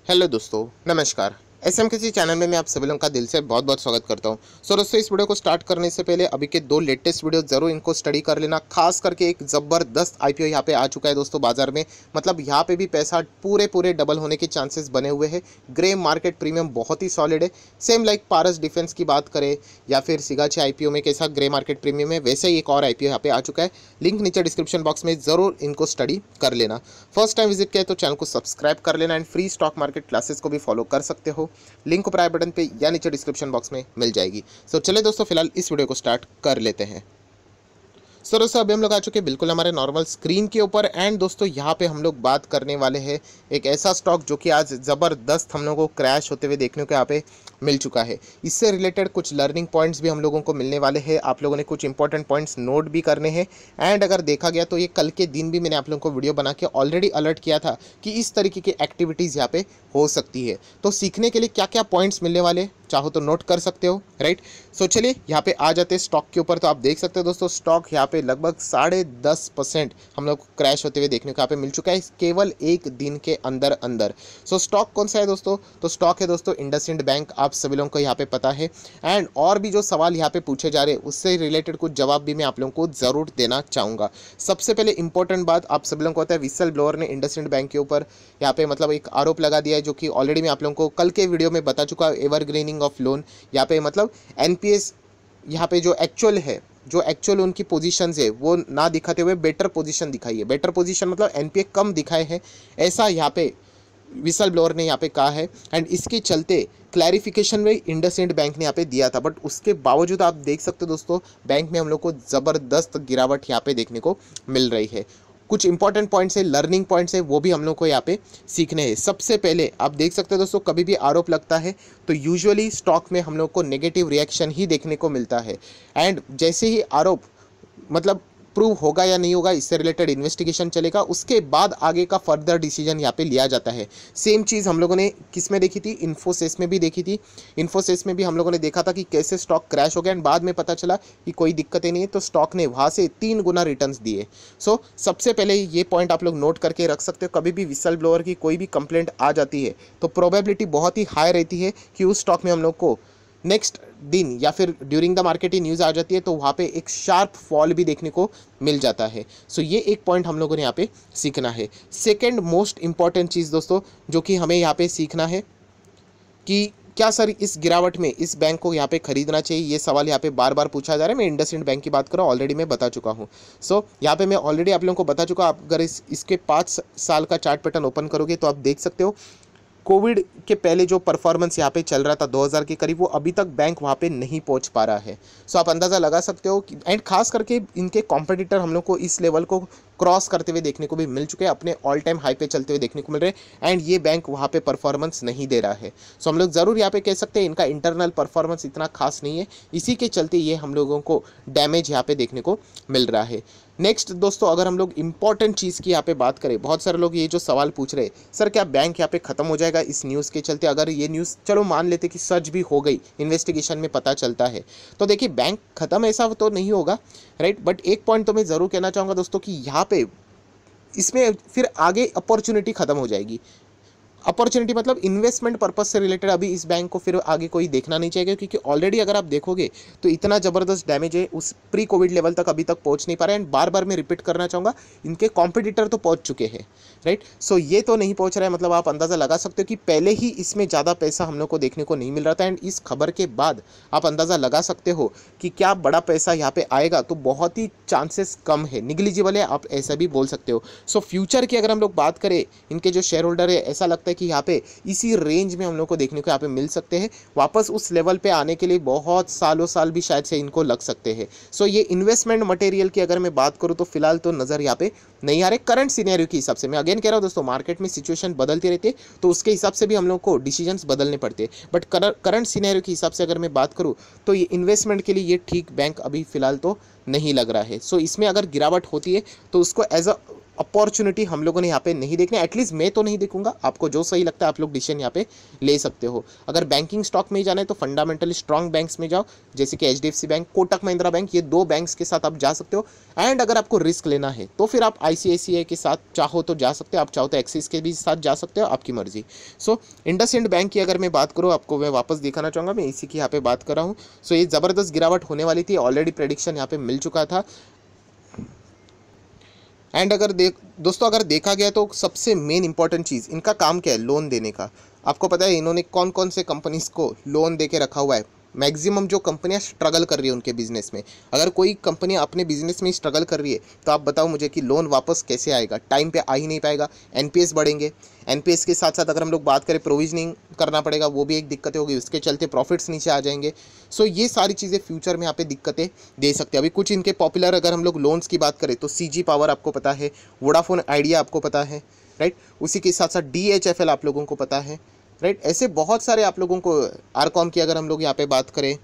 Hello दोस्तों, नमस्कार। SM किसी चैनल में मैं आप सभी लोगों का दिल से बहुत बहुत स्वागत करता हूं। दोस्तों, इस वीडियो को स्टार्ट करने से पहले अभी के दो लेटेस्ट वीडियो जरूर इनको स्टडी कर लेना। खास करके एक ज़बरदस्त आईपीओ यहाँ पे आ चुका है दोस्तों बाजार में। मतलब यहाँ पे भी पैसा पूरे डबल होने के चांसेस बने हुए हैं। ग्रे मार्केट प्रीमियम बहुत ही सॉलिड है। सेम लाइक पारस डिफेंस की बात करें या फिर सिगाची आईपीओ में कैसा ग्रे मार्केट प्रीमियम है, वैसे ही एक और आईपीओ यहाँ पे आ चुका है। लिंक नीचे डिस्क्रिप्शन बॉक्स में जरूर इनको स्टडी कर लेना। फर्स्ट टाइम विजिट किया तो चैनल को सब्सक्राइब कर लेना and free stock market classes को भी फॉलो कर सकते हो। लिंक ऊपर आई बटन पे या नीचे डिस्क्रिप्शन बॉक्स में मिल जाएगी। सो चले दोस्तों, फिलहाल इस वीडियो को स्टार्ट कर लेते हैं। सो दोस्तों, अभी हम लोग आ चुके हैं बिल्कुल हमारे नॉर्मल स्क्रीन के ऊपर एंड दोस्तों यहाँ पे हम लोग बात करने वाले हैं एक ऐसा स्टॉक जो कि आज ज़बरदस्त हम लोगों को क्रैश होते हुए देखने को यहाँ पे मिल चुका है। इससे रिलेटेड कुछ लर्निंग पॉइंट्स भी हम लोगों को मिलने वाले हैं। आप लोगों ने कुछ इंपॉर्टेंट पॉइंट्स नोट भी करने हैं एंड अगर देखा गया तो ये कल के दिन भी मैंने आप लोगों को वीडियो बना के ऑलरेडी अलर्ट किया था कि इस तरीके की एक्टिविटीज़ यहाँ पे हो सकती है। तो सीखने के लिए क्या क्या पॉइंट्स मिलने वाले चाहो तो नोट कर सकते हो, राइट। सो चलिए यहाँ पे आ जाते हैं स्टॉक के ऊपर। तो आप देख सकते हो दोस्तों, स्टॉक यहाँ पे लगभग 10.5% हम लोग को क्रैश होते हुए देखने को यहाँ पे मिल चुका है केवल एक दिन के अंदर अंदर। सो स्टॉक कौन सा है दोस्तों? तो स्टॉक है दोस्तों इंडसइंड बैंक। आप सभी लोगों को यहाँ पे पता है एंड और भी जो सवाल यहाँ पे पूछे जा रहे हैं उससे रिलेटेड कुछ जवाब भी मैं आप लोगों को जरूर देना चाहूँगा। सबसे पहले इंपॉर्टेंट बात, आप सभी लोगों को पता है विसल ब्लोअर ने इंडसइंड बैंक के ऊपर यहाँ पे मतलब एक आरोप लगा दिया है, जो कि ऑलरेडी मैं आप लोगों को कल के वीडियो में बता चुका हूँ। एवरग्रीनिंग ऑफ लोन यहाँ पे मतलब एनपीएस यहाँ पे जो एक्चुअल उनकी पोजीशंस है वो ना दिखाते हुए बेटर पोजीशन दिखाई है। बेटर पोजीशन मतलब एनपीए कम दिखाए हैं, ऐसा यहाँ पे विसल ब्लोअर ने यहाँ पे कहा है एंड इसके चलते क्लैरिफिकेशन में इंडसइंड बैंक ने यहाँ पे दिया था। बट उसके बावजूद आप देख सकते हो दोस्तों, बैंक में हम लोग को ज़बरदस्त गिरावट यहाँ पे देखने को मिल रही है। कुछ इंपॉर्टेंट पॉइंट्स है, लर्निंग पॉइंट्स है, वो भी हम लोग को यहाँ पे सीखने हैं। सबसे पहले आप देख सकते हो दोस्तों, कभी भी आरोप लगता है तो यूजुअली स्टॉक में हम लोग को नेगेटिव रिएक्शन ही देखने को मिलता है एंड जैसे ही आरोप मतलब प्रूव होगा या नहीं होगा, इससे रिलेटेड इन्वेस्टिगेशन चलेगा, उसके बाद आगे का फर्दर डिसीजन यहाँ पे लिया जाता है। सेम चीज़ हम लोगों ने किस में देखी थी? इन्फोसिस में भी देखी थी। इन्फोसिस में भी हम लोगों ने देखा था कि कैसे स्टॉक क्रैश हो गया एंड बाद में पता चला कि कोई दिक्कतें नहीं है, तो स्टॉक ने वहाँ से 3 गुना रिटर्न्स दिए। सो सबसे पहले ये पॉइंट आप लोग नोट करके रख सकते हो। कभी भी विसल ब्लोअर की कोई भी कंप्लेंट आ जाती है तो प्रोबेबिलिटी बहुत ही हाई रहती है कि उस स्टॉक में हम लोग को नेक्स्ट दिन या फिर ड्यूरिंग द मार्केट ही न्यूज़ आ जाती है तो वहाँ पे एक शार्प फॉल भी देखने को मिल जाता है। सो ये एक पॉइंट हम लोगों ने यहाँ पे सीखना है। सेकंड मोस्ट इंपॉर्टेंट चीज़ दोस्तों जो कि हमें यहाँ पे सीखना है कि क्या सर इस गिरावट में इस बैंक को यहाँ पे खरीदना चाहिए, ये सवाल यहाँ पे बार बार पूछा जा रहा है। मैं इंडसइंड बैंक की बात कर रहा हूँ, ऑलरेडी मैं बता चुका हूँ। सो यहाँ पे मैं ऑलरेडी आप लोगों को बता चुका। आप अगर इसके 5 साल का चार्ट पैटर्न ओपन करोगे तो आप देख सकते हो कोविड के पहले जो परफॉर्मेंस यहाँ पे चल रहा था 2000 के करीब, वो अभी तक बैंक वहाँ पे नहीं पहुँच पा रहा है। सो आप अंदाज़ा लगा सकते हो कि एंड खास करके इनके कॉम्पिटिटर हम लोग को इस लेवल को क्रॉस करते हुए देखने को भी मिल चुके हैं, अपने ऑल टाइम हाई पे चलते हुए देखने को मिल रहे हैं एंड ये बैंक वहाँ पे परफॉर्मेंस नहीं दे रहा है। सो हम लोग ज़रूर यहाँ पे कह सकते हैं इनका इंटरनल परफॉर्मेंस इतना खास नहीं है, इसी के चलते ये हम लोगों को डैमेज यहाँ पे देखने को मिल रहा है। नेक्स्ट दोस्तों, अगर हम लोग इंपॉर्टेंट चीज़ की यहाँ पे बात करें, बहुत सारे लोग ये जो सवाल पूछ रहे हैं, सर क्या बैंक यहाँ पे ख़त्म हो जाएगा इस न्यूज़ के चलते? अगर ये न्यूज़ चलो मान लेते कि सच भी हो गई, इन्वेस्टिगेशन में पता चलता है, तो देखिए बैंक ख़त्म ऐसा तो नहीं होगा, राइट। बट एक पॉइंट तो मैं ज़रूर कहना चाहूँगा दोस्तों कि यहाँ पे इसमें फिर आगे अपॉर्चुनिटी ख़त्म हो जाएगी। अपॉर्चुनिटी मतलब इन्वेस्टमेंट पर्पज से रिलेटेड अभी इस बैंक को फिर आगे कोई देखना नहीं चाहिए, क्योंकि ऑलरेडी अगर आप देखोगे तो इतना ज़बरदस्त डैमेज है, उस प्री कोविड लेवल तक अभी तक पहुंच नहीं पा रहे हैं। एंड बार बार मैं रिपीट करना चाहूँगा, इनके कॉम्पिटिटर तो पहुंच चुके हैं, राइट। सो ये तो नहीं पहुंच रहा है, मतलब आप अंदाज़ा लगा सकते हो कि पहले ही इसमें ज़्यादा पैसा हम लोग को देखने को नहीं मिल रहा था एंड इस खबर के बाद आप अंदाज़ा लगा सकते हो कि क्या बड़ा पैसा यहाँ पे आएगा, तो बहुत ही चांसेस कम है, निगलिजिबल है, आप ऐसा भी बोल सकते हो। सो फ्यूचर की अगर हम लोग बात करें, इनके जो शेयर होल्डर है, ऐसा लगता है कि यहाँ पे इसी रेंज में हम लोग को देखने को यहाँ पे मिल सकते हैं। वापस उस लेवल पे आने के लिए बहुत सालों साल भी शायद से इनको लग सकते हैं। सो ये इन्वेस्टमेंट मटेरियल की अगर मैं बात करूँ तो फिलहाल तो नज़र यहाँ पे नहीं आ रहे करंट सिनेरियो के हिसाब से। मैं अगेन कह रहा हूँ दोस्तों, मार्केट में सिचुएशन बदलती रहती है तो उसके हिसाब से भी हम लोग को डिसीजंस बदलने पड़ते हैं। बट करंट सिनेरियो के हिसाब से अगर मैं बात करूँ तो ये इन्वेस्टमेंट के लिए ये ठीक बैंक अभी फिलहाल तो नहीं लग रहा है। सो इसमें अगर गिरावट होती है तो उसको एज अ अपॉर्चुनिटी हम लोगों ने यहाँ पे नहीं देखना, एटलीस्ट मैं तो नहीं देखूंगा। आपको जो सही लगता है आप लोग डिसीजन यहाँ पे ले सकते हो। अगर बैंकिंग स्टॉक में ही जाना है तो फंडामेंटली स्ट्रॉन्ग बैंक्स में जाओ, जैसे कि HDFC bank, Kotak Mahindra bank, ये 2 बैंक्स के साथ आप जा सकते हो। एंड अगर आपको रिस्क लेना है तो फिर आप ICICI के साथ चाहो तो जा सकते हो, आप चाहो तो एक्सिस के भी साथ जा सकते हो, आपकी मर्जी। सो इंडसइंड बैंक की अगर मैं बात करूँ, आपको मैं वापस दिखाना चाहूँगा, मैं इसी की यहाँ पे बात कर रहा हूँ। सो ये ज़बरदस्त गिरावट होने वाली थी, ऑलरेडी प्रेडिक्शन यहाँ पे मिल चुका था। एंड अगर दोस्तों अगर देखा गया तो सबसे मेन इंपॉर्टेंट चीज़ इनका काम क्या है, लोन देने का। आपको पता है इन्होंने कौन कौन से कंपनीज को लोन दे के रखा हुआ है। मैक्सिमम जो कंपनियां स्ट्रगल कर रही है उनके बिजनेस में, अगर कोई कंपनी अपने बिजनेस में स्ट्रगल कर रही है तो आप बताओ मुझे कि लोन वापस कैसे आएगा, टाइम पे आ ही नहीं पाएगा। NPS बढ़ेंगे, NPS के साथ साथ अगर हम लोग बात करें प्रोविजनिंग करना पड़ेगा, वो भी एक दिक्कत होगी, उसके चलते प्रॉफिट्स नीचे आ जाएंगे। सो ये सारी चीज़ें फ्यूचर में यहाँ पे दिक्कतें दे सकते हैं। अभी कुछ इनके पॉपुलर अगर हम लोग लोन्स की बात करें तो CG पावर आपको पता है, वोडाफोन आइडिया आपको पता है, राइट। उसी के साथ साथ DHFL आप लोगों को पता है, राइट। ऐसे बहुत सारे आप लोगों को, आरकॉम की अगर हम लोग यहाँ पे बात करें,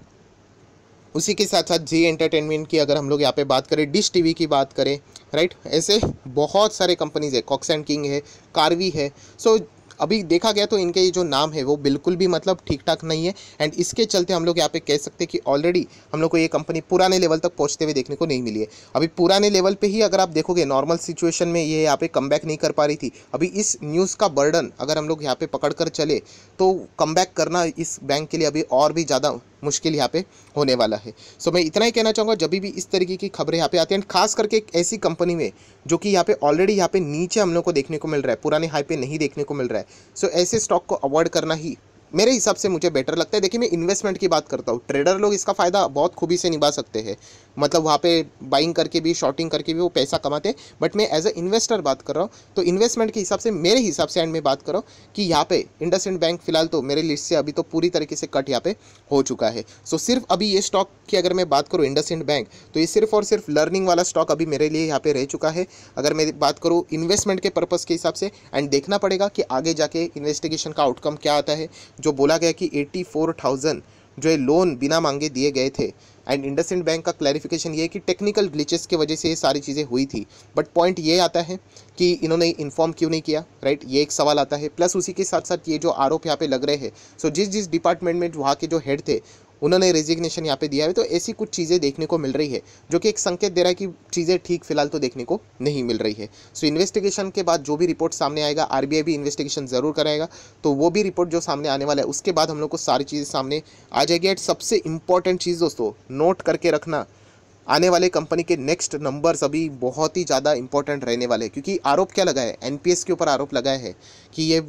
उसी के साथ साथ जी एंटरटेनमेंट की अगर हम लोग यहाँ पे बात करें, डिश टीवी की बात करें, राइट। ऐसे बहुत सारे कंपनीज है, कॉक्स एंड किंग है, कार्वी है। सो अभी देखा गया तो इनके ये जो नाम है वो बिल्कुल भी मतलब ठीक ठाक नहीं है। एंड इसके चलते हम लोग यहाँ पे कह सकते हैं कि ऑलरेडी हम लोग को ये कंपनी पुराने लेवल तक पहुँचते हुए देखने को नहीं मिली है। अभी पुराने लेवल पे ही अगर आप देखोगे, नॉर्मल सिचुएशन में ये यहाँ पे कमबैक नहीं कर पा रही थी। अभी इस न्यूज़ का बर्डन अगर हम लोग यहाँ पे पकड़ कर चले तो कमबैक करना इस बैंक के लिए अभी और भी ज़्यादा मुश्किल यहाँ पे होने वाला है। सो मैं इतना ही कहना चाहूँगा, जब भी इस तरीके की खबरें यहाँ पे आती हैं, खास करके एक ऐसी कंपनी में जो कि यहाँ पे ऑलरेडी यहाँ पे नीचे हम लोग को देखने को मिल रहा है, पुराने हाई पे नहीं देखने को मिल रहा है। सो ऐसे स्टॉक को अवॉइड करना ही मेरे हिसाब से मुझे बेटर लगता है। देखिए मैं इन्वेस्टमेंट की बात करता हूँ, ट्रेडर लोग इसका फ़ायदा बहुत खूबी से निभा सकते हैं, मतलब वहाँ पे बाइंग करके भी शॉर्टिंग करके भी वो पैसा कमाते हैं। बट मैं एज अ इन्वेस्टर बात कर रहा हूँ, तो इन्वेस्टमेंट के हिसाब से मेरे हिसाब से एंड में बात कर रहा हूँ कि यहाँ पे इंडसइंड बैंक फिलहाल तो मेरे लिस्ट से अभी तो पूरी तरीके से कट यहाँ पे हो चुका है। सो सिर्फ अभी ये स्टॉक की अगर मैं बात करूँ इंडसइंड बैंक, तो ये सिर्फ और सिर्फ लर्निंग वाला स्टॉक अभी मेरे लिए यहाँ पे रह चुका है। अगर मैं बात करूँ इन्वेस्टमेंट के पर्पज़ के हिसाब से, एंड देखना पड़ेगा कि आगे जाके इन्वेस्टिगेशन का आउटकम क्या आता है। जो बोला गया कि 84,000 जो ये लोन बिना मांगे दिए गए थे, एंड इंडसइंड बैंक का क्लैरिफिकेशन ये है कि टेक्निकल ग्लिचेस की वजह से ये सारी चीज़ें हुई थी। बट पॉइंट ये आता है कि इन्होंने इन्फॉर्म क्यों नहीं किया, राइट, ये एक सवाल आता है। प्लस उसी के साथ साथ ये जो आरोप यहाँ पे लग रहे हैं, सो जिस डिपार्टमेंट में वहाँ के जो हेड थे उन्होंने रेजिग्नेशन यहाँ पे दिया है। तो ऐसी कुछ चीज़ें देखने को मिल रही है जो कि एक संकेत दे रहा है कि चीज़ें ठीक फिलहाल तो देखने को नहीं मिल रही है। सो इन्वेस्टिगेशन के बाद जो भी रिपोर्ट सामने आएगा, RBI भी इन्वेस्टिगेशन ज़रूर कराएगा, तो वो भी रिपोर्ट जो सामने आने वाला है उसके बाद हम लोग को सारी चीज़ें सामने आ जाएगी। एंड सबसे इंपॉर्टेंट चीज़ दोस्तों नोट करके रखना, आने वाले कंपनी के नेक्स्ट नंबर्स अभी बहुत ही ज़्यादा इंपॉर्टेंट रहने वाले हैं। क्योंकि आरोप क्या लगा है, NPS के ऊपर आरोप लगाया है कि ये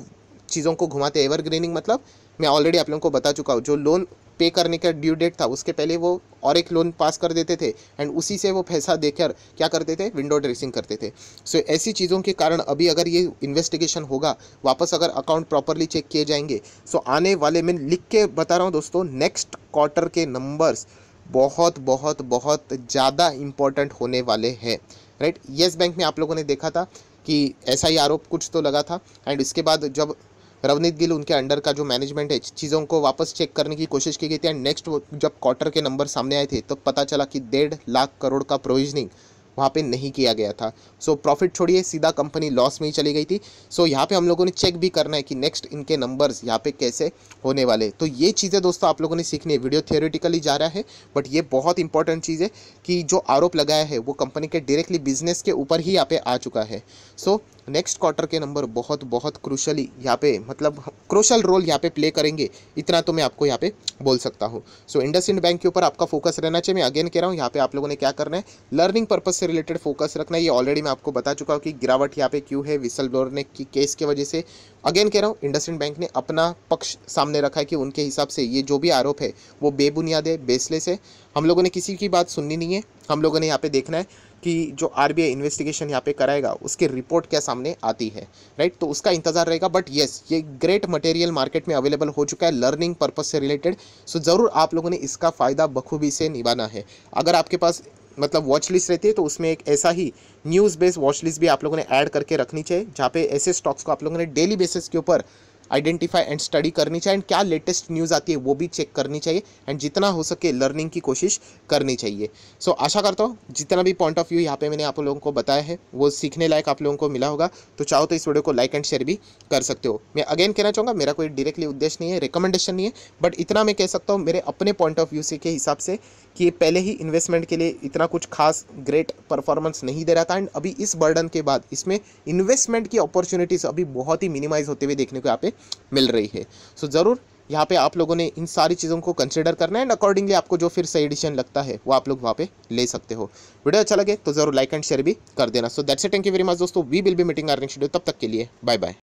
चीज़ों को घुमाते, एवरग्रीनिंग, मतलब मैं ऑलरेडी आप लोगों को बता चुका हूँ, जो लोन पे करने का ड्यू डेट था उसके पहले वो और एक लोन पास कर देते थे, एंड उसी से वो पैसा देकर क्या करते थे, विंडो ड्रेसिंग करते थे। सो ऐसी चीज़ों के कारण अभी अगर ये इन्वेस्टिगेशन होगा, वापस अगर अकाउंट प्रॉपरली चेक किए जाएंगे, सो आने वाले, मैं लिख के बता रहा हूँ दोस्तों, नेक्स्ट क्वार्टर के नंबर्स बहुत बहुत बहुत ज़्यादा इंपॉर्टेंट होने वाले हैं, राइट। येस बैंक में आप लोगों ने देखा था कि ऐसा ही आरोप कुछ तो लगा था, एंड इसके बाद जब रवनीत गिल उनके अंडर का जो मैनेजमेंट है, चीज़ों को वापस चेक करने की कोशिश की गई थी, एंड नेक्स्ट जब क्वार्टर के नंबर सामने आए थे तब पता चला कि 1.5 लाख करोड़ का प्रोविजनिंग वहाँ पे नहीं किया गया था। सो प्रॉफिट छोड़िए, सीधा कंपनी लॉस में ही चली गई थी। सो यहाँ पे हम लोगों ने चेक भी करना है कि नेक्स्ट इनके नंबर्स यहाँ पे कैसे होने वाले। तो ये चीज़ें दोस्तों आप लोगों ने सीखनी है। वीडियो थियोरेटिकली जा रहा है, बट ये बहुत इंपॉर्टेंट चीज़ है कि जो आरोप लगाया है वो कंपनी के डायरेक्टली बिजनेस के ऊपर ही यहाँ पे आ चुका है। सो नेक्स्ट क्वार्टर के नंबर बहुत बहुत क्रूशली यहाँ पे, मतलब क्रूशल रोल यहाँ पे प्ले करेंगे, इतना तो मैं आपको यहाँ पे बोल सकता हूँ। सो इंडसइंड बैंक के ऊपर आपका फोकस रहना चाहिए। मैं अगेन कह रहा हूँ, यहाँ पे आप लोगों ने क्या करना है, लर्निंग पर्पज से रिलेटेड फोकस रखना है। ये ऑलरेडी मैं आपको बता चुका हूँ कि गिरावट यहाँ पे क्यों है, विसल ब्लोअर ने की केस की वजह से। अगेन कह रहा हूँ, इंडसइंड बैंक ने अपना पक्ष सामने रखा है कि उनके हिसाब से ये जो भी आरोप है वो बेबुनियाद है, बेसलेस है। हम लोगों ने किसी की बात सुननी नहीं है, हम लोगों ने यहाँ पे देखना है कि जो RBI इन्वेस्टिगेशन यहाँ पे कराएगा उसकी रिपोर्ट क्या सामने आती है, राइट। तो उसका इंतजार रहेगा। बट येस, ये ग्रेट मटेरियल मार्केट में अवेलेबल हो चुका है लर्निंग पर्पज से रिलेटेड। सो ज़रूर आप लोगों ने इसका फ़ायदा बखूबी से निभाना है। अगर आपके पास मतलब वॉच लिस्ट रहती है तो उसमें एक ऐसा ही न्यूज़ बेस्ड वॉच लिस्ट भी आप लोगों ने ऐड करके रखनी चाहिए, जहाँ पे ऐसे स्टॉक्स को आप लोगों ने डेली बेसिस के ऊपर आइडेंटिफाई एंड स्टडी करनी चाहिए, एंड क्या लेटेस्ट न्यूज़ आती है वो भी चेक करनी चाहिए, एंड जितना हो सके लर्निंग की कोशिश करनी चाहिए। सो आशा करता हूँ जितना भी पॉइंट ऑफ व्यू यहाँ पे मैंने आप लोगों को बताया है वो सीखने लायक आप लोगों को मिला होगा। तो चाहो तो इस वीडियो को लाइक एंड शेयर भी कर सकते हो। मैं अगेन कहना चाहूँगा, मेरा कोई डायरेक्टली उद्देश्य नहीं है, रिकमेंडेशन नहीं है, बट इतना मैं कह सकता हूँ मेरे अपने पॉइंट ऑफ व्यू से के हिसाब से कि ये पहले ही इन्वेस्टमेंट के लिए इतना कुछ खास ग्रेट परफॉर्मेंस नहीं दे रहा था, एंड अभी इस बर्डन के बाद इसमें इन्वेस्टमेंट की अपॉर्चुनिटीज़ अभी बहुत ही मिनिमाइज होते हुए देखने को यहाँ पे मिल रही है। सो ज़रूर यहाँ पे आप लोगों ने इन सारी चीज़ों को कंसिडर करना है, एंड अकॉर्डिंगली आपको जो फिर सही डिसीजन लगता है वो आप लोग वहाँ पे ले सकते हो। वीडियो अच्छा लगे तो ज़रूर लाइक एंड शेयर भी कर देना। So that's it, thank you very much दोस्तों, we will be meeting our next video, तब तक के लिए बाय बाय।